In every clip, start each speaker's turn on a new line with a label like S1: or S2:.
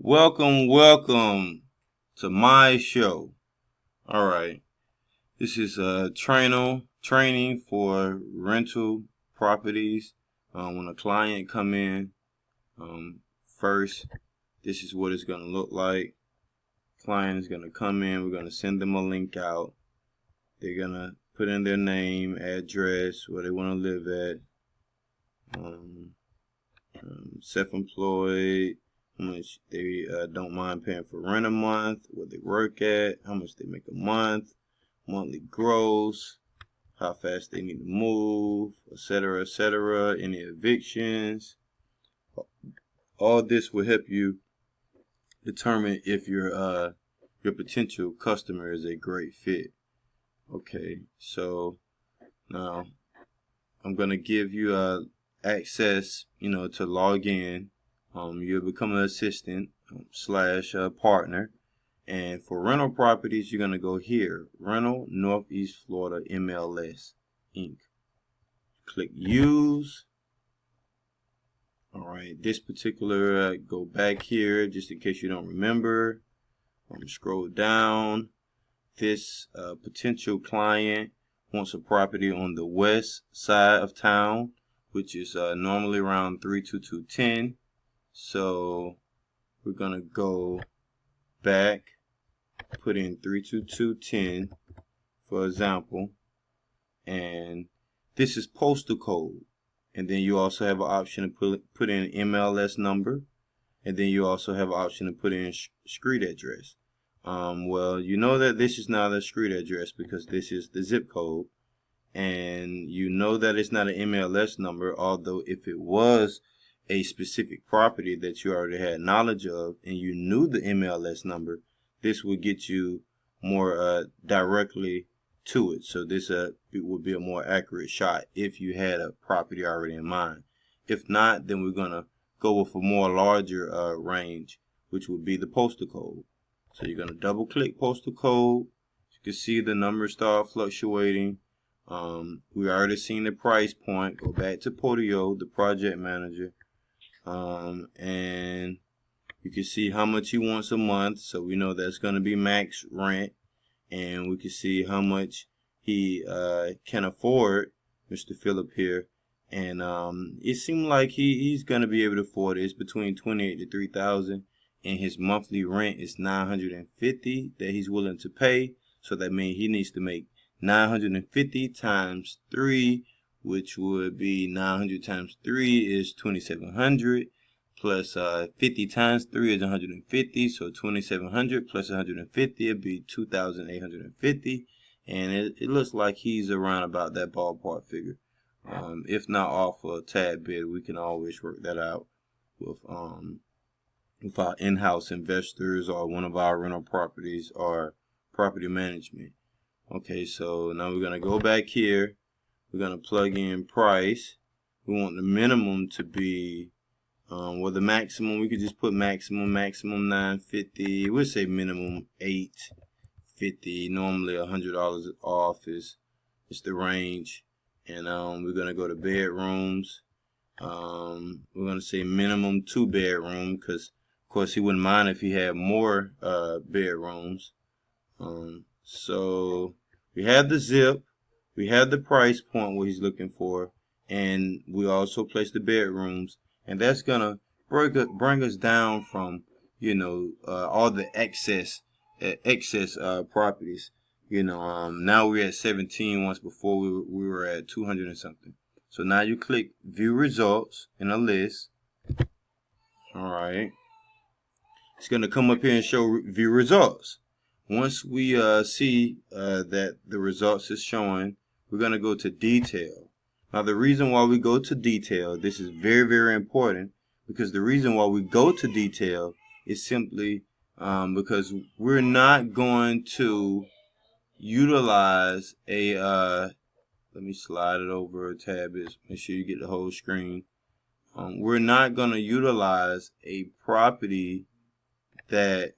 S1: Welcome to my show. All right, this is training for rental properties. When a client come in, first, this is what it's gonna look like. Client is gonna come in. We're gonna send them a link out. They're gonna put in their name, address, where they want to live at. Self-employed, how much they don't mind paying for rent a month, what they work at, how much they make a month, monthly gross, how fast they need to move, etc., etc., any evictions. All this will help you determine if your potential customer is a great fit. Okay, so now I'm gonna give you access, to log in. You'll become an assistant / partner. And for rental properties, you're going to go here, Rental Northeast Florida MLS Inc. Click Use. All right, this particular, go back here just in case you don't remember. Scroll down. This potential client wants a property on the west side of town, which is normally around 32210. So we're going to go back, put in 32210 for example, and this is postal code. And then you also have an option to put in MLS number, and then you also have an option to put in street address. Well, you know that this is not a street address because this is the zip code, and you know that it's not an MLS number, although if it was a specific property that you already had knowledge of and you knew the MLS number, this would get you more directly to it. So this it would be a more accurate shot if you had a property already in mind. If not, then we're going to go with a more larger range, which would be the postal code. So you're going to double click postal code. You can see the numbers start fluctuating. We already seen the price point. Go back to Podio, the project manager. And you can see how much he wants a month, so we know that's going to be max rent, and we can see how much he can afford, Mr. Phillip here, and it seemed like he's going to be able to afford it. It's between $28,000 to $3,000, and his monthly rent is $950 that he's willing to pay. So that means he needs to make 950 times 3, which would be 900 times 3 is 2,700, plus 50 times 3 is 150, so 2,700 plus 150 would be 2,850, and it looks like he's around about that ballpark figure. If not off a tad bit, we can always work that out with our in-house investors or one of our rental properties or property management. Okay, so now we're going to go back here. We're going to plug in price. We want the minimum to be, well, the maximum, we could just put maximum 950. We'll say minimum 850. Normally $100 off is the range. And we're going to go to bedrooms. We're going to say minimum 2 bedroom because, of course, he wouldn't mind if he had more bedrooms. So we have the zip. We have the price point what he's looking for, and we also place the bedrooms, and that's gonna bring us down from all the excess properties. Now we're at 17. Once before we were at 200 and something. So now you click View Results in a list. All right, it's gonna come up here and show View Results. Once we see that the results is showing, we're going to go to detail. Now, the reason why we go to detail, this is very, very important, because the reason why we go to detail is simply because we're not going to utilize a, let me slide it over a tad bit, make sure you get the whole screen. We're not going to utilize a property that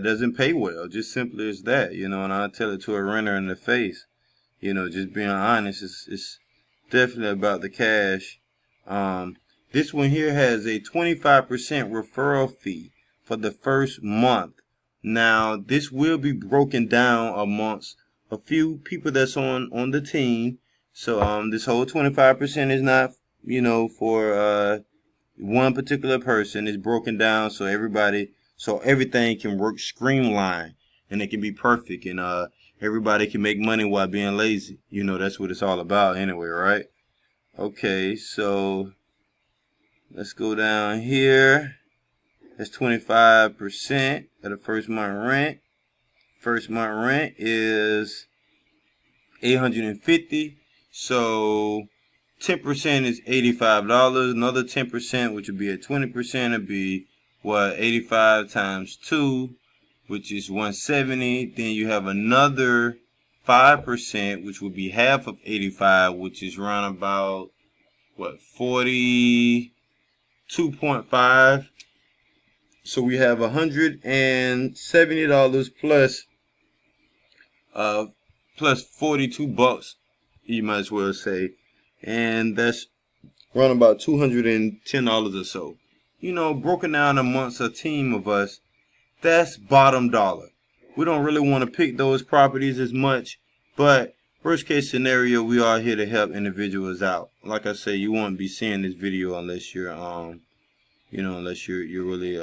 S1: doesn't pay well, just simply as that, and I tell it to a renter in the face, just being honest, it's definitely about the cash. This one here has a 25% referral fee for the first month. Now, this will be broken down amongst a few people that's on the team. So this whole 25% is not, for one particular person. It's broken down so everything can work streamlined and it can be perfect, and everybody can make money while being lazy. That's what it's all about anyway, right? Okay, so let's go down here. That's 25% of the first month rent. First month rent is $850. So 10% is $85. Another 10%, which would be at 20%, would be 85 times 2, which is $170. Then you have another 5%, which would be half of 85, which is around about $42.5. So we have $170 plus 42 bucks, you might as well say, and that's around about $210 or so. Broken down amongst a team of us, that's bottom dollar. We don't really want to pick those properties as much, but worst case scenario, we are here to help individuals out. Like I say, you won't be seeing this video unless you're unless you're really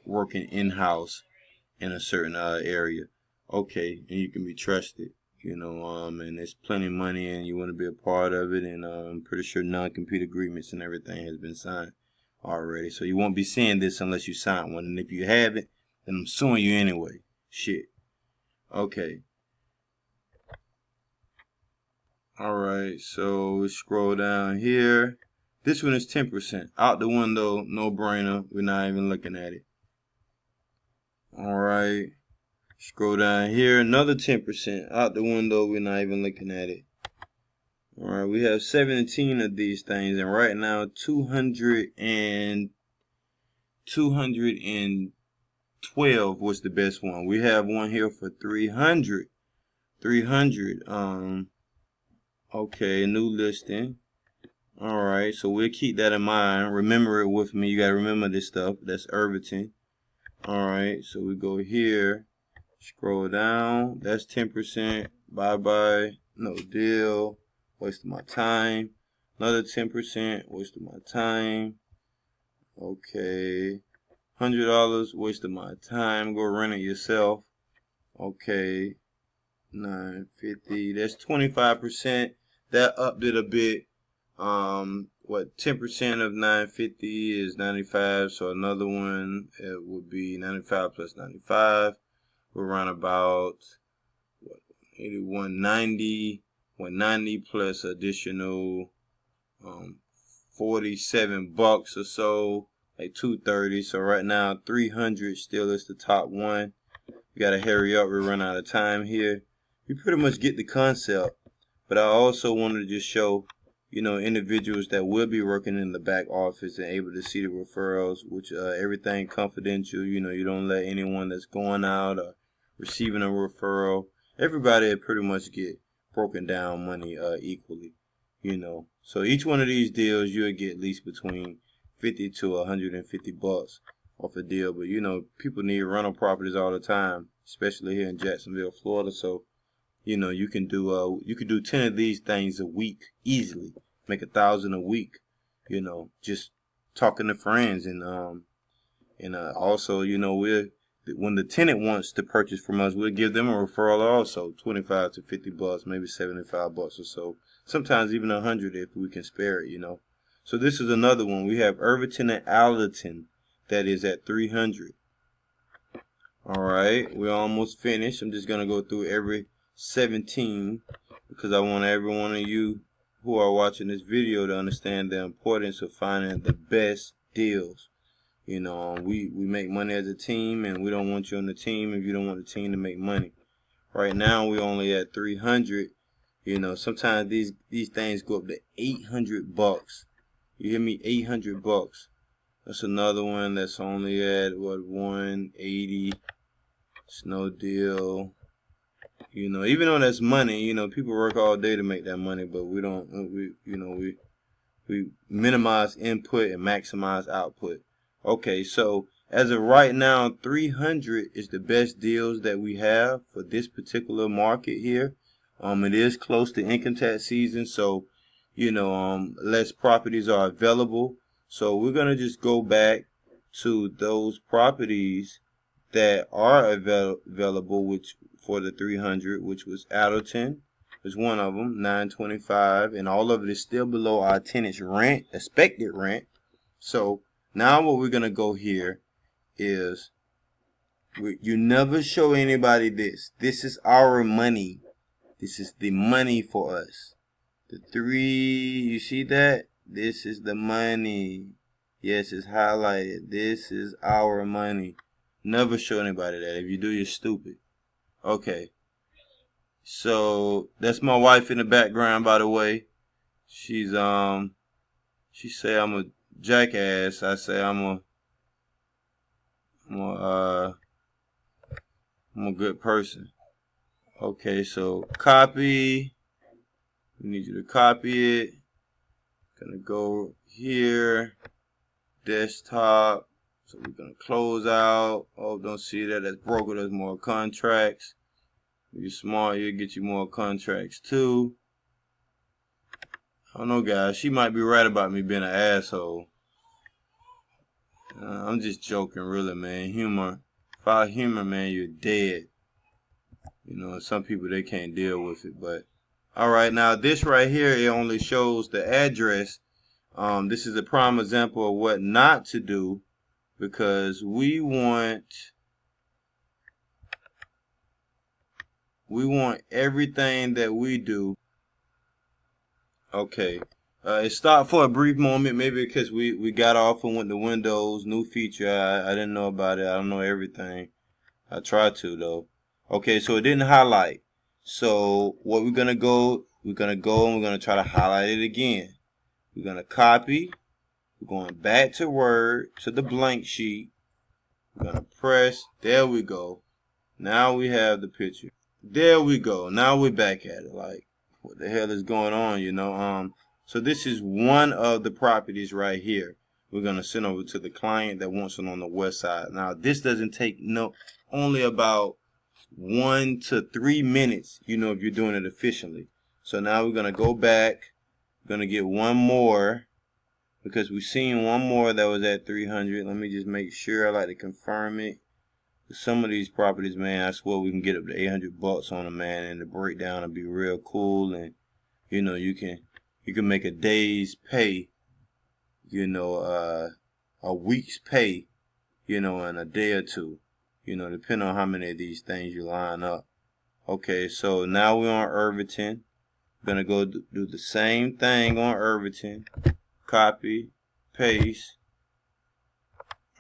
S1: working in-house in a certain area. Okay, and you can be trusted, and there's plenty of money and you want to be a part of it, and I'm pretty sure non-compete agreements and everything has been signed already. So you won't be seeing this unless you sign one, and if you haven't, then I'm suing you anyway. Shit. Okay. Alright, so we scroll down here. This one is 10%. Out the window, no brainer. We're not even looking at it. Alright. Scroll down here, another 10%. Out the window, we're not even looking at it. Alright, we have 17 of these things, and right now 212 was the best one. We have one here for 300. Okay, new listing. Alright, so we'll keep that in mind. Remember it with me. You gotta remember this stuff. That's Irvington. Alright, so we go here. Scroll down. That's 10%. Bye-bye. No deal. Waste of my time. Another 10%. Waste of my time. Okay. $100. Waste of my time. Go rent it yourself. Okay. $950. That's 25%. That upped it a bit. 10% of 950 is 95, so another one, it would be 95 plus 95. We're around about 190 plus additional 47 bucks or so, like 230. So right now 300 still is the top one. We gotta hurry up, we run out of time here. You pretty much get the concept, but I also wanted to just show individuals that will be working in the back office and able to see the referrals, which everything confidential. You don't let anyone that's going out or receiving a referral. Everybody pretty much get broken down money equally. So each one of these deals you'll get at least between 50 to 150 bucks off a deal. But people need rental properties all the time, especially here in Jacksonville, Florida. So you can do 10 of these things a week easily, make $1,000 a week, just talking to friends, and also when the tenant wants to purchase from us, we'll give them a referral also, 25 to 50 bucks, maybe 75 bucks or so, sometimes even 100 if we can spare it. So this is another one. We have Irvington and Allenton that is at 300. All right, we're almost finished. I'm just gonna go through every 17 because I want every one of you who are watching this video to understand the importance of finding the best deals. We make money as a team, and we don't want you on the team if you don't want the team to make money. Right now we're only at 300. Sometimes these things go up to 800 bucks. You hear me? 800 bucks. That's another one that's only at 180. It's no deal. Even though that's money, people work all day to make that money, but we don't. We We minimize input and maximize output. Okay, so as of right now, 300 is the best deals that we have for this particular market here. It is close to income tax season, so less properties are available. So we're gonna just go back to those properties that are available, which for the 300, which was Atherton, was one of them, 925, and all of it is still below our tenant's rent, expected rent. So now what we're gonna go here is, you never show anybody this. This is our money. This is the money for us. The 3, you see that? This is the money. Yes, it's highlighted. This is our money. Never show anybody that. If you do, you're stupid. Okay. So that's my wife in the background, by the way. She's she say I'm a jackass. I say I'm a good person. Okay, so copy. We need you to copy it. Gonna go here, desktop. So we're gonna close out. Oh, don't see that. That's broker. There's more contracts. If you're smart, you'll get you more contracts too. I don't know, guys. She might be right about me being an asshole. I'm just joking, really, man. Humor. Without humor, man, you're dead. Some people, they can't deal with it, but alright, now this right here, it only shows the address. This is a prime example of what not to do, because we want everything that we do. Okay, it stopped for a brief moment, maybe because we got off and went to Windows, new feature. I didn't know about it. I don't know everything. I tried to, though. Okay, so it didn't highlight. So what we're gonna go and we're gonna try to highlight it again. We're gonna copy. We're going back to Word, to the blank sheet. We're gonna press. There we go. Now we have the picture. There we go. Now we're back at it. Like, what the hell is going on? So this is one of the properties right here. We're gonna send over to the client that wants it on the west side. Now this doesn't take only about 1 to 3 minutes, if you're doing it efficiently. So now we're gonna go back. We're gonna get one more, because we've seen one more that was at 300. Let me just make sure. I like to confirm it. Some of these properties, man, I swear we can get up to 800 bucks on them, man, and the breakdown will be real cool. And you can make a day's pay, a week's pay, in a day or two, depending on how many of these things you line up. Okay, so now we're on Irvington. We're gonna go do the same thing on Irvington. Copy, paste.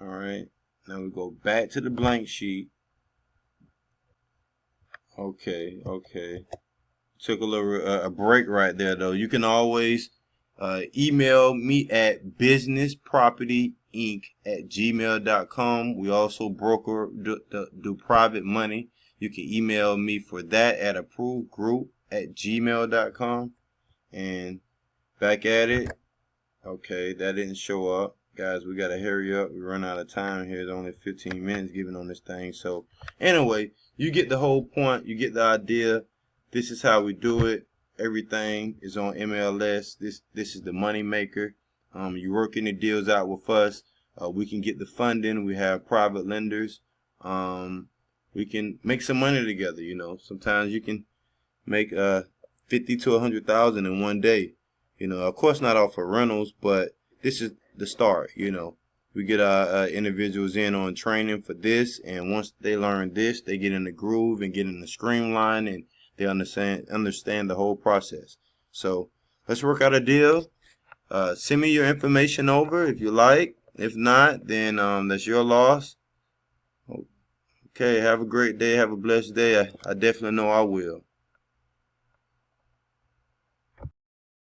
S1: All right. Now we go back to the blank sheet. Okay. Took a little a break right there, though. You can always email me at businesspropertyinc@gmail.com. We also do private money. You can email me for that at approvedgroup@gmail.com. And back at it. Okay, that didn't show up. Guys, we gotta hurry up. We run out of time here. It's only 15 minutes given on this thing. So anyway, you get the whole point. You get the idea. This is how we do it. Everything is on MLS. This is the money maker. You work any deals out with us. We can get the funding. We have private lenders. We can make some money together. Sometimes you can make 50 to 100,000 in one day. Of course not off of rentals, but this is the start. We get our individuals in on training for this, and once they learn this, they get in the groove and get in the streamline, and they understand the whole process. So let's work out a deal. Send me your information over if you like. If not, then that's your loss. Okay, have a great day. Have a blessed day. I definitely know I will.